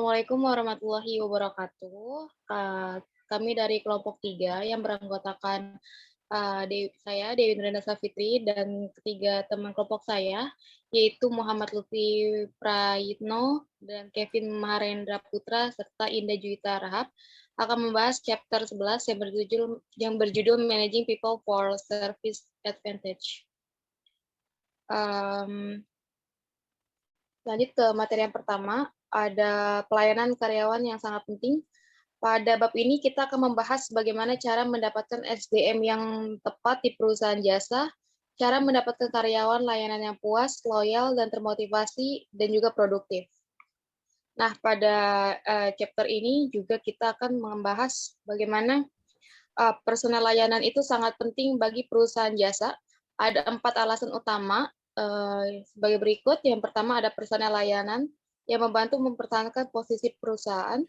Assalamualaikum warahmatullahi wabarakatuh. Kami dari kelompok 3 yang beranggotakan saya, Dewi Nurenda Safitri, dan ketiga teman kelompok saya, yaitu Muhammad Lutfi Prayitno dan Kevin Mahendra Putra, serta Indah Juwita Rahab, akan membahas chapter 11 yang berjudul Managing People for Service Advantage. Lanjut ke materi yang pertama, ada pelayanan karyawan yang sangat penting. Pada bab ini kita akan membahas bagaimana cara mendapatkan SDM yang tepat di perusahaan jasa, cara mendapatkan karyawan layanan yang puas, loyal, dan termotivasi, dan juga produktif. Nah, pada chapter ini juga kita akan membahas bagaimana personel layanan itu sangat penting bagi perusahaan jasa. Ada 4 alasan utama sebagai berikut. Yang pertama ada personel layanan yang membantu mempertahankan posisi perusahaan.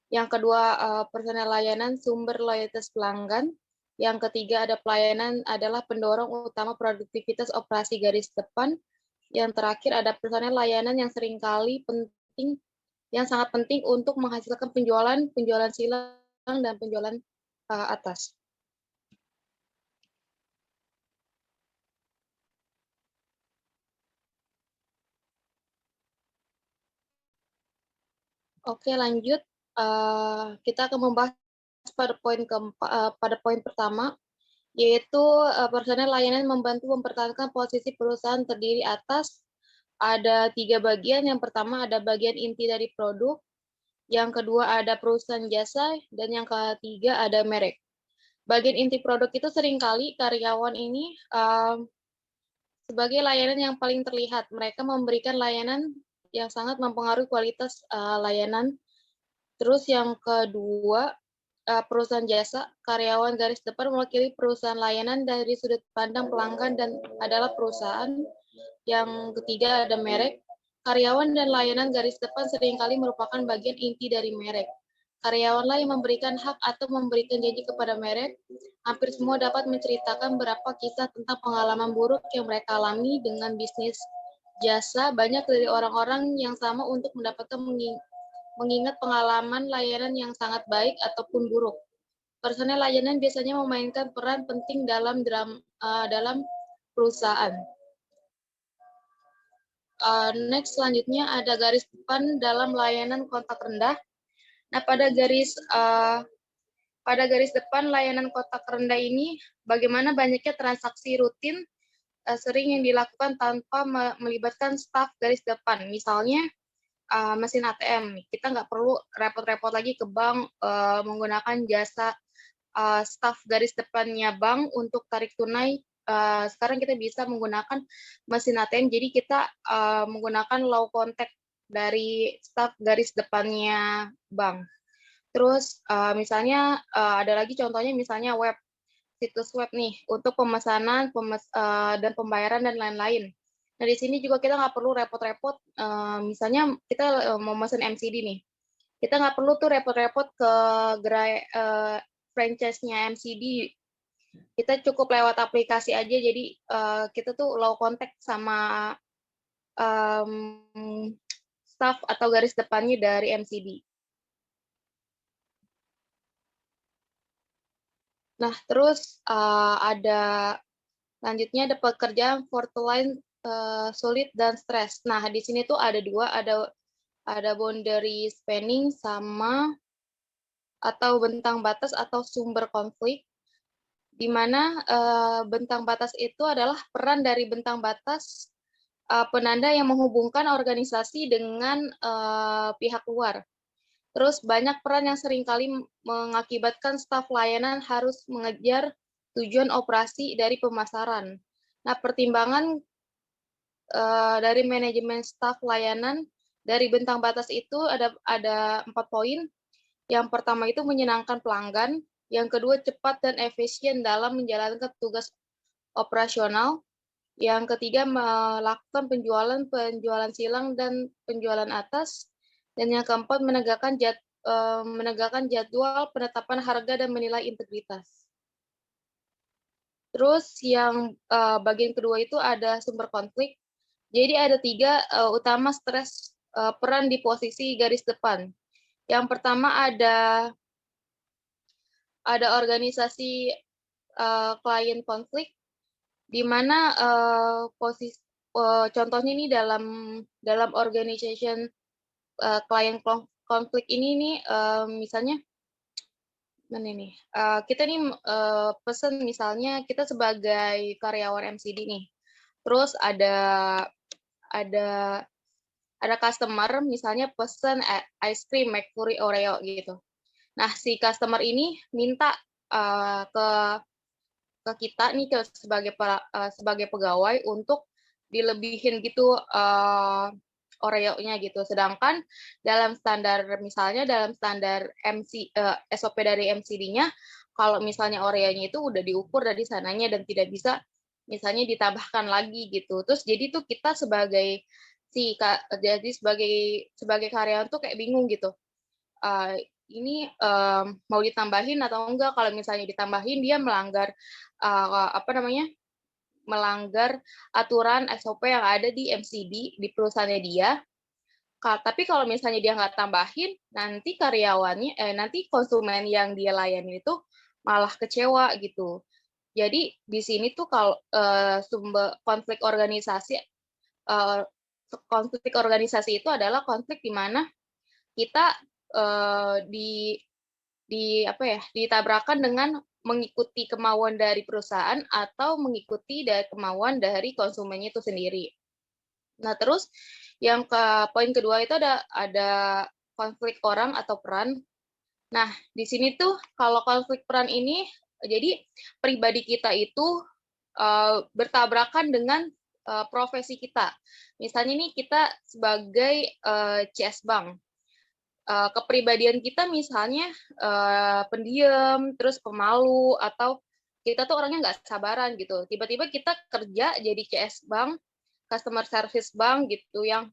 Yang kedua, personel layanan sumber loyalitas pelanggan. Yang ketiga, ada pelayanan adalah pendorong utama produktivitas operasi garis depan. Yang terakhir, ada personel layanan yang sangat penting untuk menghasilkan penjualan silang, dan penjualan atas. Oke, lanjut. Kita akan membahas pada poin pertama, yaitu personel layanan membantu mempertahankan posisi perusahaan terdiri atas ada 3 bagian. Yang pertama ada bagian inti dari produk, yang kedua ada perusahaan jasa, dan yang ketiga ada merek. Bagian inti produk itu seringkali karyawan ini sebagai layanan yang paling terlihat. Mereka memberikan layanan yang sangat mempengaruhi kualitas layanan. Terus yang kedua, perusahaan jasa, karyawan garis depan mewakili perusahaan layanan dari sudut pandang pelanggan dan adalah perusahaan. Yang ketiga ada merek, karyawan dan layanan garis depan seringkali merupakan bagian inti dari merek. Karyawanlah yang memberikan hak atau memberikan janji kepada merek. Hampir semua dapat menceritakan beberapa kisah tentang pengalaman buruk yang mereka alami dengan bisnis jasa. Banyak dari orang-orang yang sama untuk mendapatkan mengingat pengalaman layanan yang sangat baik ataupun buruk. Personel layanan biasanya memainkan peran penting dalam perusahaan. Next, selanjutnya ada garis depan dalam layanan kontak rendah. Nah, pada garis depan layanan kontak rendah ini, bagaimana banyaknya transaksi rutin sering yang dilakukan tanpa melibatkan staf garis depan. Misalnya, mesin ATM. Kita nggak perlu repot-repot lagi ke bank menggunakan jasa staf garis depannya bank untuk tarik tunai. Sekarang kita bisa menggunakan mesin ATM, jadi kita menggunakan low contact dari staf garis depannya bank. Terus misalnya ada lagi contohnya, misalnya situs web nih untuk pemesanan dan pembayaran dan lain-lain. Nah, di sini juga kita nggak perlu repot-repot, misalnya kita mau mesin MCD nih, kita nggak perlu tuh repot-repot ke gerai franchise-nya MCD. Kita cukup lewat aplikasi aja, jadi kita tuh low contact sama staff atau garis depannya dari MCD. Nah, terus selanjutnya ada pekerjaan frontline sulit dan stres. Nah, di sini tuh ada dua, ada boundary spanning sama atau bentang batas atau sumber konflik, di mana bentang batas itu adalah peran dari bentang batas penanda yang menghubungkan organisasi dengan pihak luar. Terus banyak peran yang seringkali mengakibatkan staf layanan harus mengejar tujuan operasi dari pemasaran. Nah, pertimbangan dari manajemen staf layanan dari bentang batas itu ada 4 poin. Yang pertama itu menyenangkan pelanggan, yang kedua cepat dan efisien dalam menjalankan tugas operasional, yang ketiga melakukan penjualan silang dan penjualan atas, dan yang keempat menegakkan jadwal penetapan harga dan menilai integritas. Terus yang bagian kedua itu ada sumber konflik. Jadi ada 3 utama stres peran di posisi garis depan. Yang pertama ada organisasi klien konflik, di mana contohnya ini dalam organization klien konflik ini nih, misalnya mana nih, kita nih pesen misalnya kita sebagai karyawan MCD nih, terus ada ada customer misalnya pesen ice cream McFlurry Oreo gitu. Nah, si customer ini minta ke kita nih sebagai pegawai untuk dilebihin gitu Oreo-nya gitu. Sedangkan dalam standar SOP dari MCD-nya, kalau misalnya Oreo-nya itu udah diukur dari sananya dan tidak bisa misalnya ditambahkan lagi gitu. Terus jadi tuh kita jadi sebagai karyawan tuh kayak bingung gitu. Ini mau ditambahin atau enggak? Kalau misalnya ditambahin dia apa namanya, melanggar aturan SOP yang ada di MCD, di perusahaannya dia. Tapi kalau misalnya dia nggak tambahin, nanti konsumen yang dia layani itu malah kecewa gitu. Jadi di sini tuh kalau sumber konflik organisasi itu adalah konflik di mana kita eh, di apa ya, ditabrakan dengan mengikuti kemauan dari perusahaan atau mengikuti dari kemauan dari konsumennya itu sendiri. Nah, terus poin kedua itu ada konflik orang atau peran. Nah, di sini tuh kalau konflik peran ini jadi pribadi kita itu bertabrakan dengan profesi kita. Misalnya nih kita sebagai CS Bank, kepribadian kita misalnya pendiam, terus pemalu, atau kita tuh orangnya nggak sabaran gitu. Tiba-tiba kita kerja jadi CS bank, customer service bank gitu, yang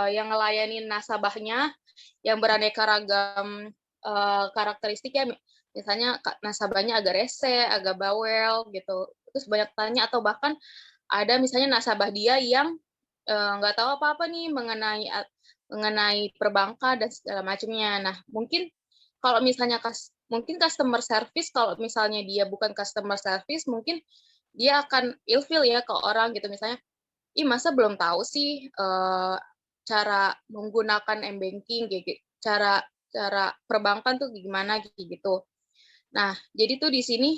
ngelayanin nasabahnya, yang beraneka ragam karakteristik ya, misalnya nasabahnya agak rese, agak bawel gitu, terus banyak tanya, atau bahkan ada misalnya nasabah dia yang nggak tahu apa-apa nih mengenai perbankan dan segala macamnya. Nah, mungkin customer service, kalau misalnya dia bukan customer service, mungkin dia akan ilfeel ya ke orang gitu, misalnya, ih masa belum tahu sih cara menggunakan m-banking, cara cara perbankan tuh gimana gitu. Nah, jadi tuh di sini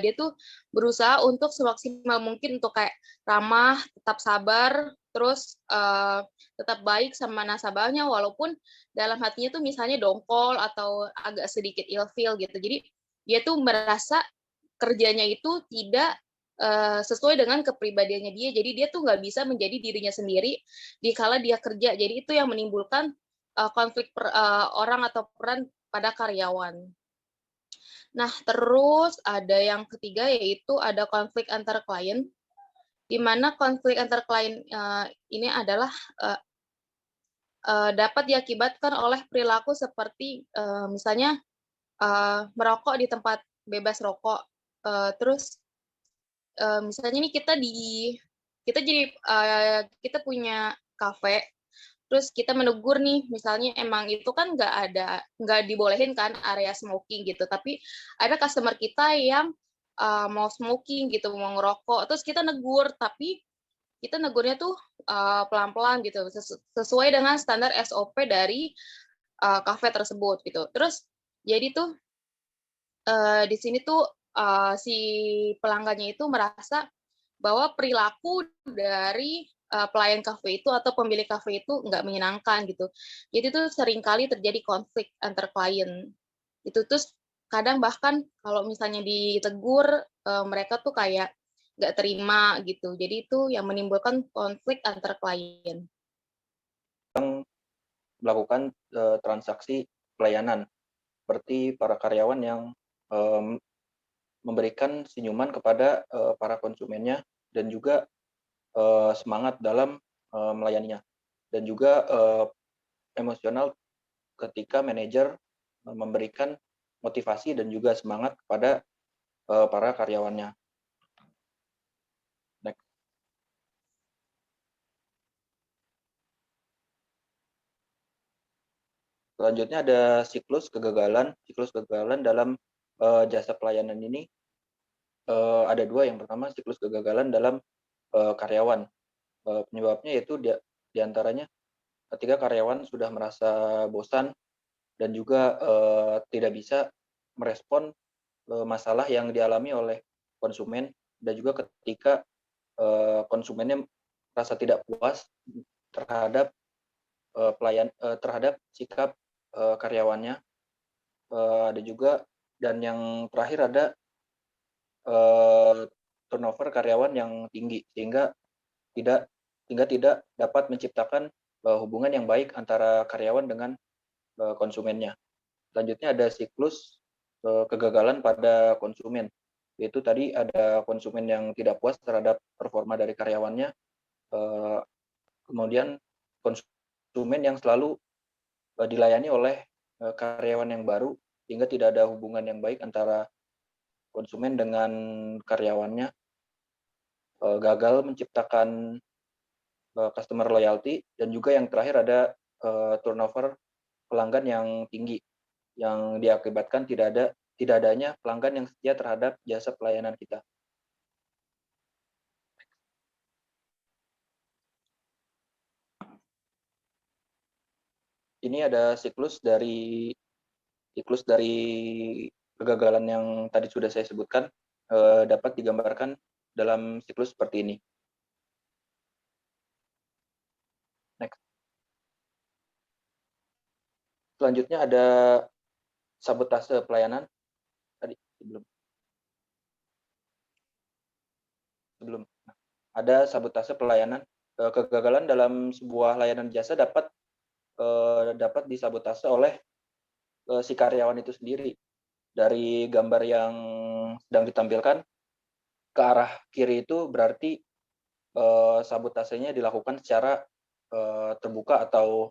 dia tuh berusaha untuk semaksimal mungkin untuk kayak ramah, tetap sabar, terus tetap baik sama nasabahnya, walaupun dalam hatinya tuh misalnya dongkol atau agak sedikit ilfeel gitu. Jadi dia tuh merasa kerjanya itu tidak sesuai dengan kepribadiannya dia. Jadi dia tuh nggak bisa menjadi dirinya sendiri di kala dia kerja. Jadi itu yang menimbulkan konflik orang atau peran pada karyawan. Nah, terus ada yang ketiga, yaitu ada konflik antar klien, di mana konflik antar klien ini adalah dapat diakibatkan oleh perilaku seperti misalnya merokok di tempat bebas rokok. Terus misalnya nih kita punya kafe, terus kita menegur nih, misalnya emang itu kan nggak dibolehin kan area smoking gitu, tapi ada customer kita yang mau smoking gitu, mau ngerokok, terus kita negur, tapi kita negurnya tuh pelan-pelan gitu, sesuai dengan standar SOP dari kafe tersebut gitu. Terus jadi tuh di sini tuh si pelanggannya itu merasa bahwa perilaku dari pelayan kafe itu atau pemilik kafe itu nggak menyenangkan gitu. Jadi tuh seringkali terjadi konflik antar klien. Itu terus kadang bahkan kalau misalnya ditegur mereka tuh kayak nggak terima gitu. Jadi itu yang menimbulkan konflik antar klien. Melakukan transaksi pelayanan seperti para karyawan yang memberikan senyuman kepada para konsumennya dan juga semangat dalam melayaninya, dan juga emosional ketika manajer memberikan motivasi dan juga semangat kepada para karyawannya. Next. Selanjutnya ada siklus kegagalan. Siklus kegagalan dalam jasa pelayanan ini ada dua. Yang pertama siklus kegagalan dalam karyawan. Penyebabnya yaitu di antaranya ketika karyawan sudah merasa bosan dan juga tidak bisa merespon masalah yang dialami oleh konsumen, dan juga ketika konsumennya merasa tidak puas terhadap terhadap sikap karyawannya. Ada juga, dan yang terakhir ada turnover karyawan yang tinggi, sehingga tidak dapat menciptakan hubungan yang baik antara karyawan dengan konsumennya. Selanjutnya ada siklus kegagalan pada konsumen, yaitu tadi ada konsumen yang tidak puas terhadap performa dari karyawannya, kemudian konsumen yang selalu dilayani oleh karyawan yang baru, sehingga tidak ada hubungan yang baik antara konsumen dengan karyawannya, gagal menciptakan customer loyalty, dan juga yang terakhir ada turnover pelanggan yang tinggi, yang diakibatkan tidak adanya pelanggan yang setia terhadap jasa pelayanan kita. Ini ada siklus dari kegagalan yang tadi sudah saya sebutkan, dapat digambarkan dalam siklus seperti ini. Next. Selanjutnya ada sabotase pelayanan. Tadi sebelum. Ada sabotase pelayanan. Kegagalan dalam sebuah layanan jasa dapat disabotase oleh si karyawan itu sendiri. Dari gambar yang sedang ditampilkan, ke arah kiri itu berarti sabotasenya dilakukan secara terbuka atau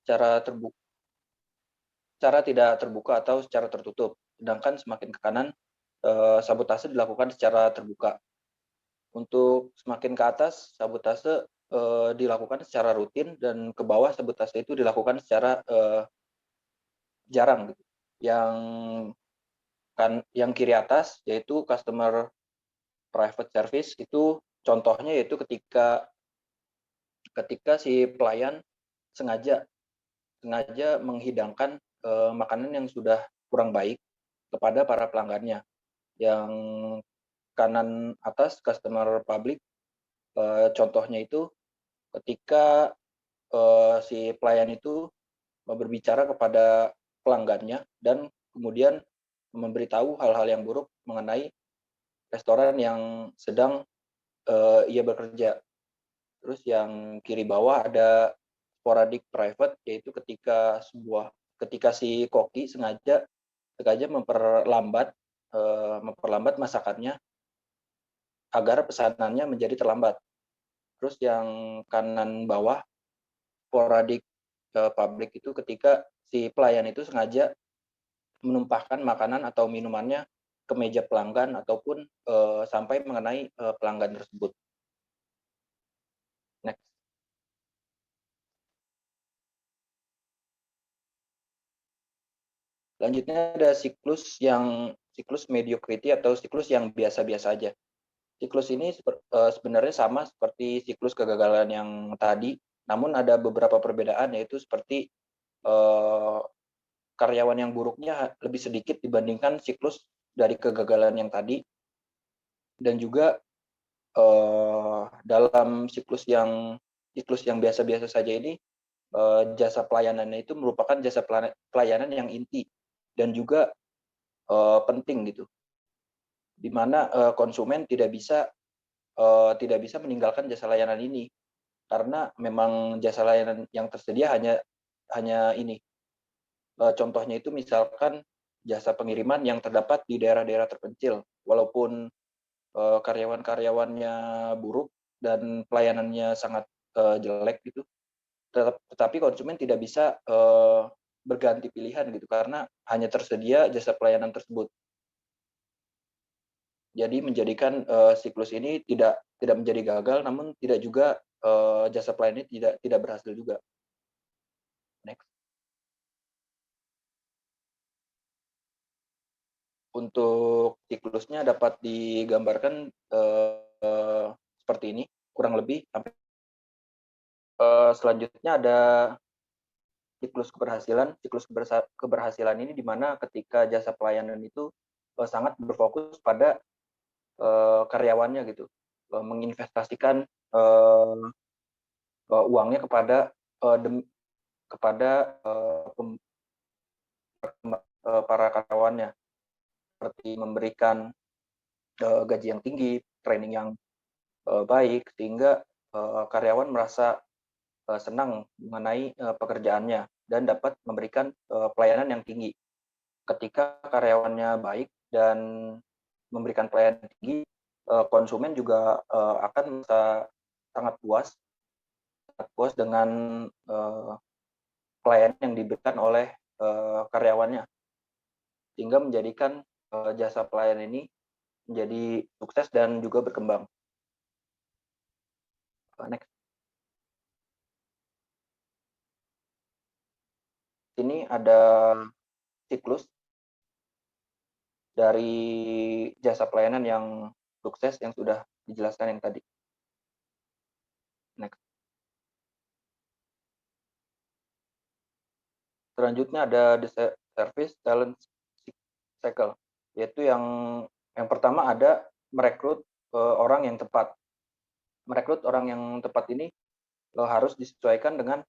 secara tidak terbuka atau secara tertutup. Sedangkan semakin ke kanan, sabotase dilakukan secara terbuka. Untuk semakin ke atas, sabotase dilakukan secara rutin, dan ke bawah sabotase itu dilakukan secara jarang. Yang kiri atas yaitu customer private service, itu contohnya yaitu ketika si pelayan sengaja menghidangkan makanan yang sudah kurang baik kepada para pelanggannya. Yang kanan atas customer public, contohnya itu ketika si pelayan itu berbicara kepada pelanggannya dan kemudian memberitahu hal-hal yang buruk mengenai restoran yang sedang ia bekerja. Terus yang kiri bawah ada sporadic private, yaitu ketika si koki sengaja memperlambat masakannya agar pesanannya menjadi terlambat. Terus yang kanan bawah sporadic public, itu ketika si pelayan itu sengaja menumpahkan makanan atau minumannya ke meja pelanggan ataupun sampai mengenai pelanggan tersebut. Next. Selanjutnya ada siklus mediocrity atau siklus yang biasa-biasa aja. Siklus ini sebenarnya sama seperti siklus kegagalan yang tadi, namun ada beberapa perbedaan, yaitu seperti karyawan yang buruknya lebih sedikit dibandingkan siklus dari kegagalan yang tadi, dan juga dalam siklus yang biasa-biasa saja ini, jasa pelayanannya itu merupakan jasa pelayanan yang inti dan juga penting gitu, di mana konsumen tidak bisa meninggalkan jasa layanan ini, karena memang jasa layanan yang tersedia hanya ini. Contohnya itu misalkan jasa pengiriman yang terdapat di daerah-daerah terpencil, walaupun karyawan-karyawannya buruk dan pelayanannya sangat jelek gitu, tetapi konsumen tidak bisa berganti pilihan gitu, karena hanya tersedia jasa pelayanan tersebut. Jadi menjadikan siklus ini tidak menjadi gagal, namun tidak juga jasa pelayanan ini tidak berhasil juga. Next. Untuk siklusnya dapat digambarkan seperti ini, kurang lebih. Selanjutnya ada siklus keberhasilan. Siklus keberhasilan ini di mana ketika jasa pelayanan itu sangat berfokus pada karyawannya gitu, menginvestasikan uangnya kepada para karyawannya, seperti memberikan gaji yang tinggi, training yang baik, sehingga karyawan merasa senang mengenai pekerjaannya dan dapat memberikan pelayanan yang tinggi. Ketika karyawannya baik dan memberikan pelayanan tinggi, konsumen juga akan merasa sangat puas dengan pelayanan yang diberikan oleh karyawannya, sehingga menjadikan jasa pelayanan ini menjadi sukses dan juga berkembang. Next. Ini ada siklus dari jasa pelayanan yang sukses yang sudah dijelaskan yang tadi. Next. Selanjutnya ada the service talent cycle, yaitu yang pertama ada merekrut orang yang tepat. Merekrut orang yang tepat ini harus disesuaikan dengan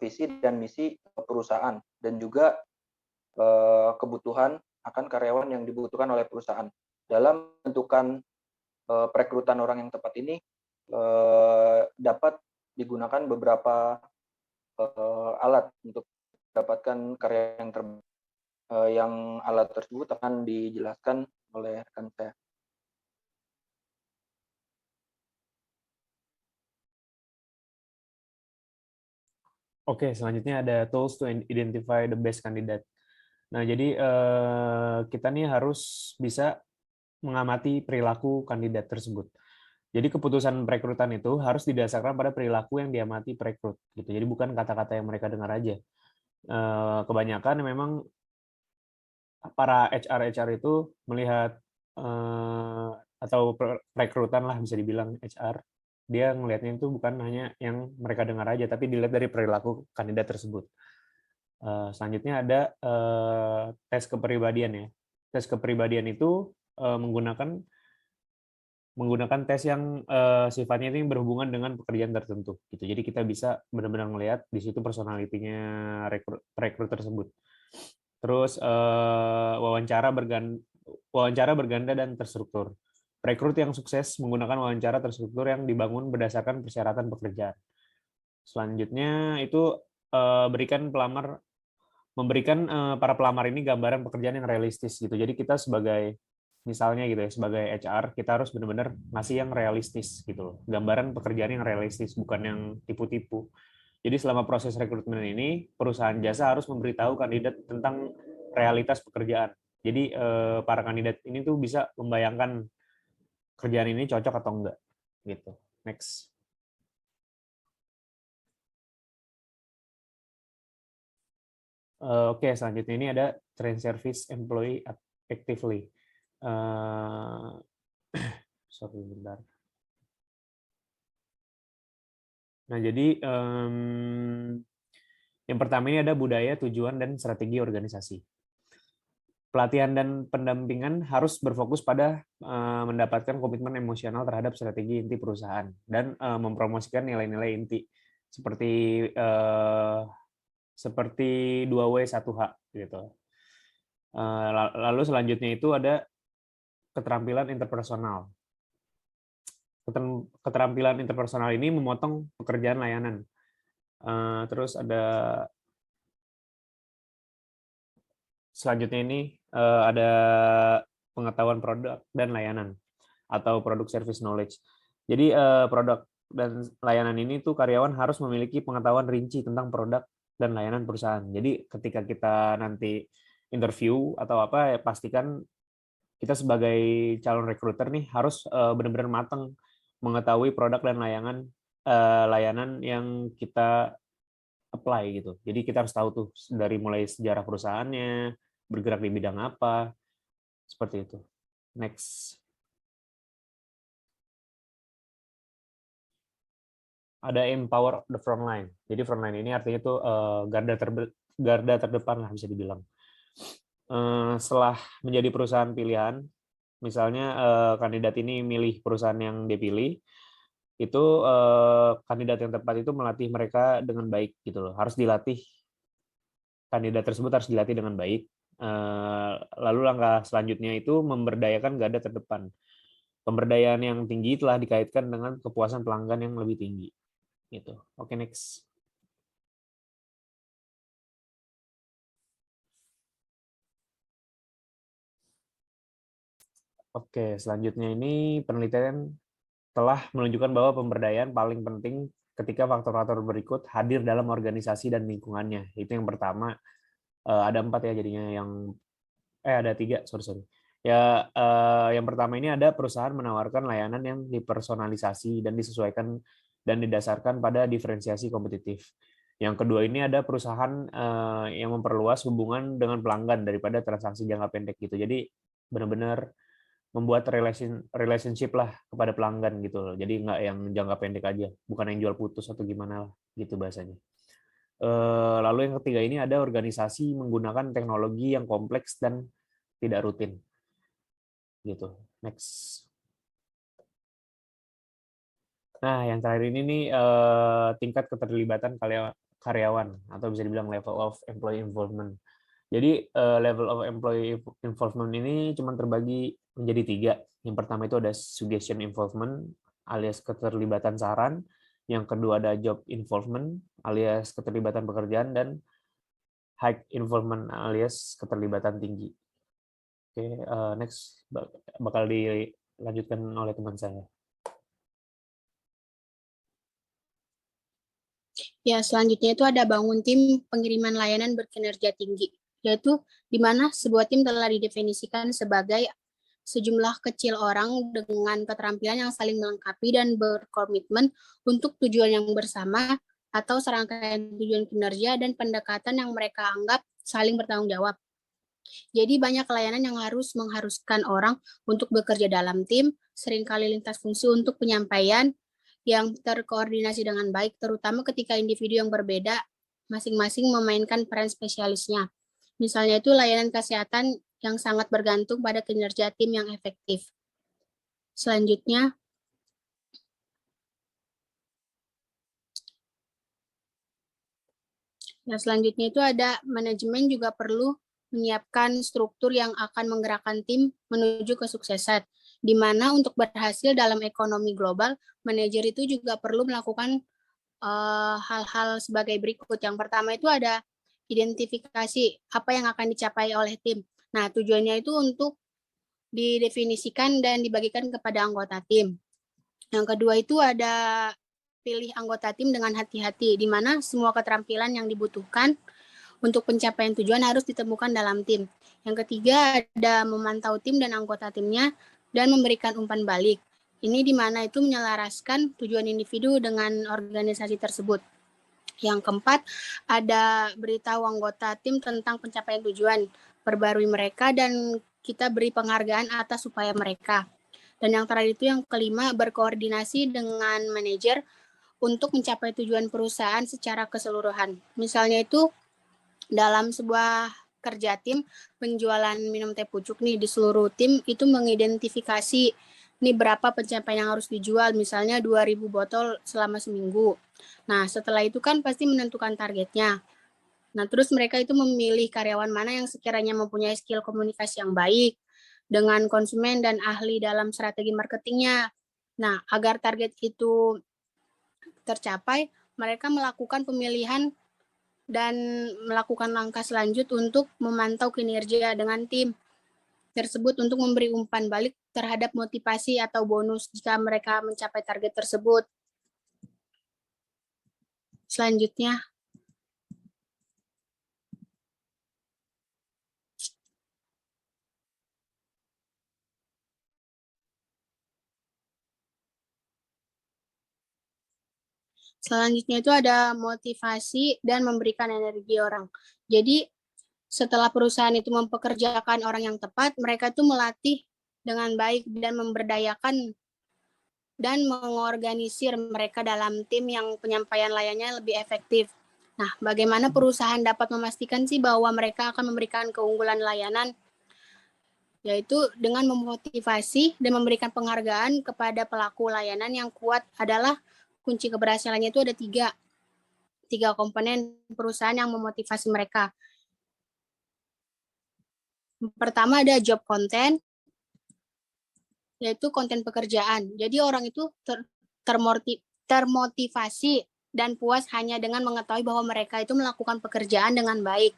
visi dan misi perusahaan dan juga kebutuhan akan karyawan yang dibutuhkan oleh perusahaan. Dalam menentukan perekrutan orang yang tepat ini dapat digunakan beberapa alat untuk mendapatkan karya yang terbaik. Yang alat tersebut akan dijelaskan oleh rekan saya. Oke, selanjutnya ada tools to identify the best candidate. Nah, jadi kita nih harus bisa mengamati perilaku kandidat tersebut. Jadi keputusan perekrutan itu harus didasarkan pada perilaku yang diamati perekrut. Gitu. Jadi bukan kata-kata yang mereka dengar aja. Kebanyakan memang para HR itu melihat atau perekrutan lah bisa dibilang HR, dia ngelihatnya itu bukan hanya yang mereka dengar aja, tapi dilihat dari perilaku kandidat tersebut. Selanjutnya ada tes kepribadian ya. Tes kepribadian itu menggunakan tes yang sifatnya ini berhubungan dengan pekerjaan tertentu. Gitu. Jadi kita bisa benar-benar melihat di situ personalitinya rekrut tersebut. Terus wawancara berganda dan terstruktur. Rekrut yang sukses menggunakan wawancara terstruktur yang dibangun berdasarkan persyaratan pekerjaan. Selanjutnya itu memberikan para pelamar ini gambaran pekerjaan yang realistis gitu. Jadi kita sebagai misalnya gitu ya, sebagai HR kita harus benar-benar ngasih yang realistis gitu. Gambaran pekerjaan yang realistis, bukan yang tipu-tipu. Jadi selama proses rekrutmen ini, perusahaan jasa harus memberitahu kandidat tentang realitas pekerjaan. Jadi para kandidat ini tuh bisa membayangkan kerjaan ini cocok atau enggak. Gitu. Next. Oke, selanjutnya ini ada train service employee actively. Sorry, bentar. Nah, jadi yang pertama ini ada budaya, tujuan, dan strategi organisasi. Pelatihan dan pendampingan harus berfokus pada mendapatkan komitmen emosional terhadap strategi inti perusahaan dan mempromosikan nilai-nilai inti seperti 2W 1H gitu. Lalu selanjutnya itu ada keterampilan interpersonal. Keterampilan interpersonal ini memotong pekerjaan layanan. Terus ada selanjutnya ini ada pengetahuan produk dan layanan atau produk service knowledge. Jadi produk dan layanan ini tuh karyawan harus memiliki pengetahuan rinci tentang produk dan layanan perusahaan. Jadi ketika kita nanti interview atau apa ya pastikan kita sebagai calon recruiter nih harus benar-benar matang mengetahui produk dan layanan yang kita apply gitu. Jadi kita harus tahu tuh dari mulai sejarah perusahaannya, bergerak di bidang apa, seperti itu. Next. Ada empower the frontline. Jadi frontline ini artinya tuh garda terdepan lah bisa dibilang. Setelah menjadi perusahaan pilihan, misalnya kandidat ini milih perusahaan yang dipilih, itu kandidat yang tepat itu melatih mereka dengan baik gitu loh. Harus dilatih, kandidat tersebut harus dilatih dengan baik. Lalu langkah selanjutnya itu memberdayakan garda terdepan. Pemberdayaan yang tinggi telah dikaitkan dengan kepuasan pelanggan yang lebih tinggi. Gitu. Oke, next. Oke, selanjutnya ini penelitian telah menunjukkan bahwa pemberdayaan paling penting ketika faktor-faktor berikut hadir dalam organisasi dan lingkungannya. Itu yang pertama. Ada 4 ya jadinya ada 3, sorry. Ya, yang pertama ini ada perusahaan menawarkan layanan yang dipersonalisasi dan disesuaikan dan didasarkan pada diferensiasi kompetitif. Yang kedua ini ada perusahaan yang memperluas hubungan dengan pelanggan daripada transaksi jangka pendek gitu. Jadi benar-benar membuat relationship lah kepada pelanggan gitu loh. Jadi nggak yang jangka pendek aja, bukan yang jual putus atau gimana lah gitu bahasanya. Lalu yang ketiga ini ada organisasi menggunakan teknologi yang kompleks dan tidak rutin. Gitu. Next. Nah, yang terakhir ini nih tingkat keterlibatan karyawan atau bisa dibilang level of employee involvement. Jadi level of employee involvement ini cuma terbagi menjadi 3. Yang pertama itu ada suggestion involvement alias keterlibatan saran. Yang kedua ada job involvement alias keterlibatan pekerjaan, dan high involvement alias keterlibatan tinggi. Oke, next bakal dilanjutkan oleh teman saya. Ya, selanjutnya itu ada bangun tim pengiriman layanan berkinerja tinggi, yaitu di mana sebuah tim telah didefinisikan sebagai sejumlah kecil orang dengan keterampilan yang saling melengkapi dan berkomitmen untuk tujuan yang bersama atau serangkaian tujuan kinerja dan pendekatan yang mereka anggap saling bertanggung jawab. Jadi banyak layanan yang mengharuskan orang untuk bekerja dalam tim, seringkali lintas fungsi untuk penyampaian yang terkoordinasi dengan baik, terutama ketika individu yang berbeda masing-masing memainkan peran spesialisnya. Misalnya itu layanan kesehatan yang sangat bergantung pada kinerja tim yang efektif. Selanjutnya, itu ada manajemen juga perlu menyiapkan struktur yang akan menggerakkan tim menuju kesuksesan, di mana untuk berhasil dalam ekonomi global, manajer itu juga perlu melakukan hal-hal sebagai berikut. Yang pertama itu ada identifikasi apa yang akan dicapai oleh tim. Nah, tujuannya itu untuk didefinisikan dan dibagikan kepada anggota tim. Yang kedua itu ada pilih anggota tim dengan hati-hati, di mana semua keterampilan yang dibutuhkan untuk pencapaian tujuan harus ditemukan dalam tim. Yang ketiga ada memantau tim dan anggota timnya dan memberikan umpan balik. Ini di mana itu menyelaraskan tujuan individu dengan organisasi tersebut. Yang keempat, ada beritahu anggota tim tentang pencapaian tujuan, perbarui mereka, dan kita beri penghargaan atas upaya mereka. Dan yang terakhir itu yang kelima, berkoordinasi dengan manajer untuk mencapai tujuan perusahaan secara keseluruhan. Misalnya itu dalam sebuah kerja tim penjualan minum teh pucuk nih, di seluruh tim itu mengidentifikasi nih berapa pencapaian yang harus dijual, misalnya 2.000 botol selama seminggu. Nah, setelah itu kan pasti menentukan targetnya. Nah, terus mereka itu memilih karyawan mana yang sekiranya mempunyai skill komunikasi yang baik dengan konsumen dan ahli dalam strategi marketingnya. Nah, agar target itu tercapai, mereka melakukan pemilihan dan melakukan langkah selanjut untuk memantau kinerja dengan tim tersebut untuk memberi umpan balik terhadap motivasi atau bonus jika mereka mencapai target tersebut. Selanjutnya, Selanjutnya itu ada motivasi dan memberikan energi orang. Jadi setelah perusahaan itu mempekerjakan orang yang tepat, mereka itu melatih dengan baik dan memberdayakan dan mengorganisir mereka dalam tim yang penyampaian layannya lebih efektif. Nah, bagaimana perusahaan dapat memastikan sih bahwa mereka akan memberikan keunggulan layanan? Yaitu dengan memotivasi dan memberikan penghargaan kepada pelaku layanan yang kuat adalah kunci keberhasilannya itu ada tiga komponen perusahaan yang memotivasi mereka. Pertama ada job content, yaitu konten pekerjaan. Jadi orang itu termotivasi dan puas hanya dengan mengetahui bahwa mereka itu melakukan pekerjaan dengan baik.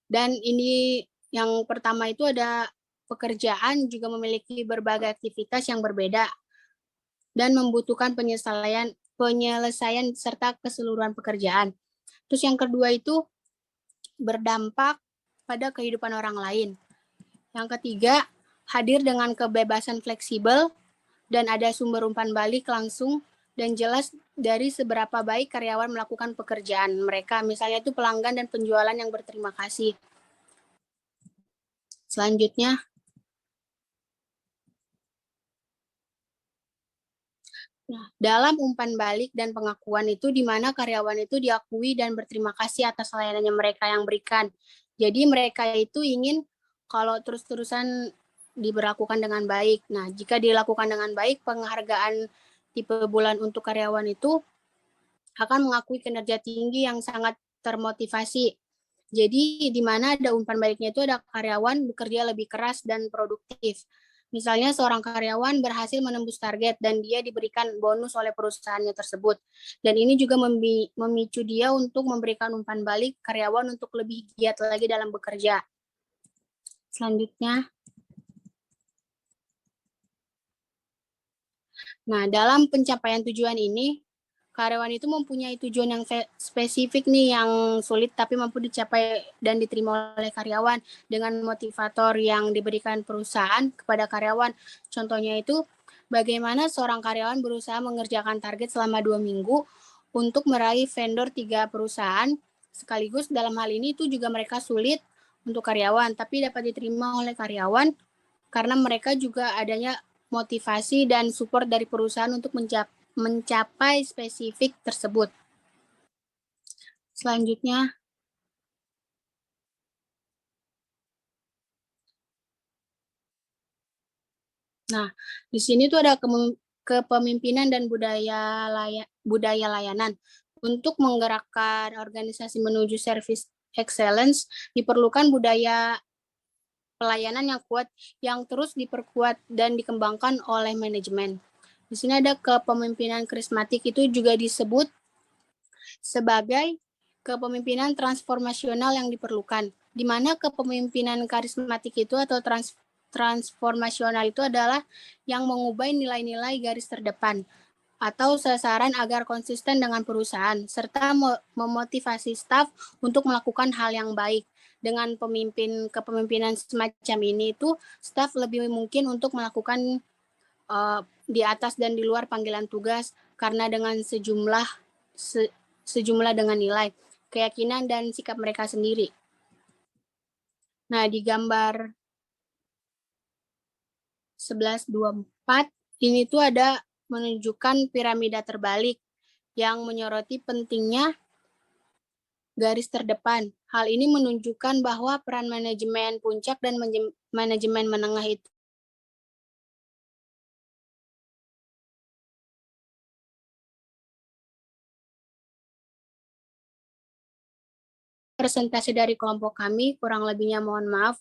Dan ini yang pertama itu ada pekerjaan juga memiliki berbagai aktivitas yang berbeda dan membutuhkan penyelesaian serta keseluruhan pekerjaan. Terus yang kedua itu berdampak pada kehidupan orang lain. Yang ketiga, hadir dengan kebebasan fleksibel dan ada sumber umpan balik langsung dan jelas dari seberapa baik karyawan melakukan pekerjaan mereka. Misalnya itu pelanggan dan penjualan yang berterima kasih. Selanjutnya, nah, dalam umpan balik dan pengakuan itu di mana karyawan itu diakui dan berterima kasih atas layanannya mereka yang berikan. Jadi mereka itu ingin kalau terus-terusan diberlakukan dengan baik. Nah, jika dilakukan dengan baik, penghargaan tipe bulan untuk karyawan itu akan mengakui kinerja tinggi yang sangat termotivasi. Jadi di mana ada umpan baliknya itu ada karyawan bekerja lebih keras dan produktif. Misalnya seorang karyawan berhasil menembus target dan dia diberikan bonus oleh perusahaannya tersebut. Dan ini juga memicu dia untuk memberikan umpan balik karyawan untuk lebih giat lagi dalam bekerja. Selanjutnya, nah dalam pencapaian tujuan ini, karyawan itu mempunyai tujuan yang spesifik nih yang sulit tapi mampu dicapai dan diterima oleh karyawan dengan motivator yang diberikan perusahaan kepada karyawan. Contohnya itu bagaimana seorang karyawan berusaha mengerjakan target selama 2 minggu untuk meraih vendor 3 perusahaan sekaligus. Dalam hal ini itu juga mereka sulit untuk karyawan tapi dapat diterima oleh karyawan karena mereka juga adanya motivasi dan support dari perusahaan untuk mencapai spesifik tersebut. Selanjutnya, nah di sini tuh ada kepemimpinan dan budaya layanan. Untuk menggerakkan organisasi menuju service excellence diperlukan budaya pelayanan yang kuat yang terus diperkuat dan dikembangkan oleh manajemen. Di sini ada kepemimpinan karismatik itu juga disebut sebagai kepemimpinan transformasional yang diperlukan, di mana kepemimpinan karismatik itu atau transformasional itu adalah yang mengubah nilai-nilai garis terdepan atau sasaran agar konsisten dengan perusahaan, serta memotivasi staf untuk melakukan hal yang baik. Dengan kepemimpinan semacam ini itu, staf lebih mungkin untuk melakukan di atas dan di luar panggilan tugas karena dengan sejumlah dengan nilai, keyakinan, dan sikap mereka sendiri. Nah, di gambar 1124, ini tuh ada menunjukkan piramida terbalik yang menyoroti pentingnya garis terdepan. Hal ini menunjukkan bahwa peran manajemen puncak dan manajemen menengah itu presentasi dari kelompok kami, kurang lebihnya mohon maaf.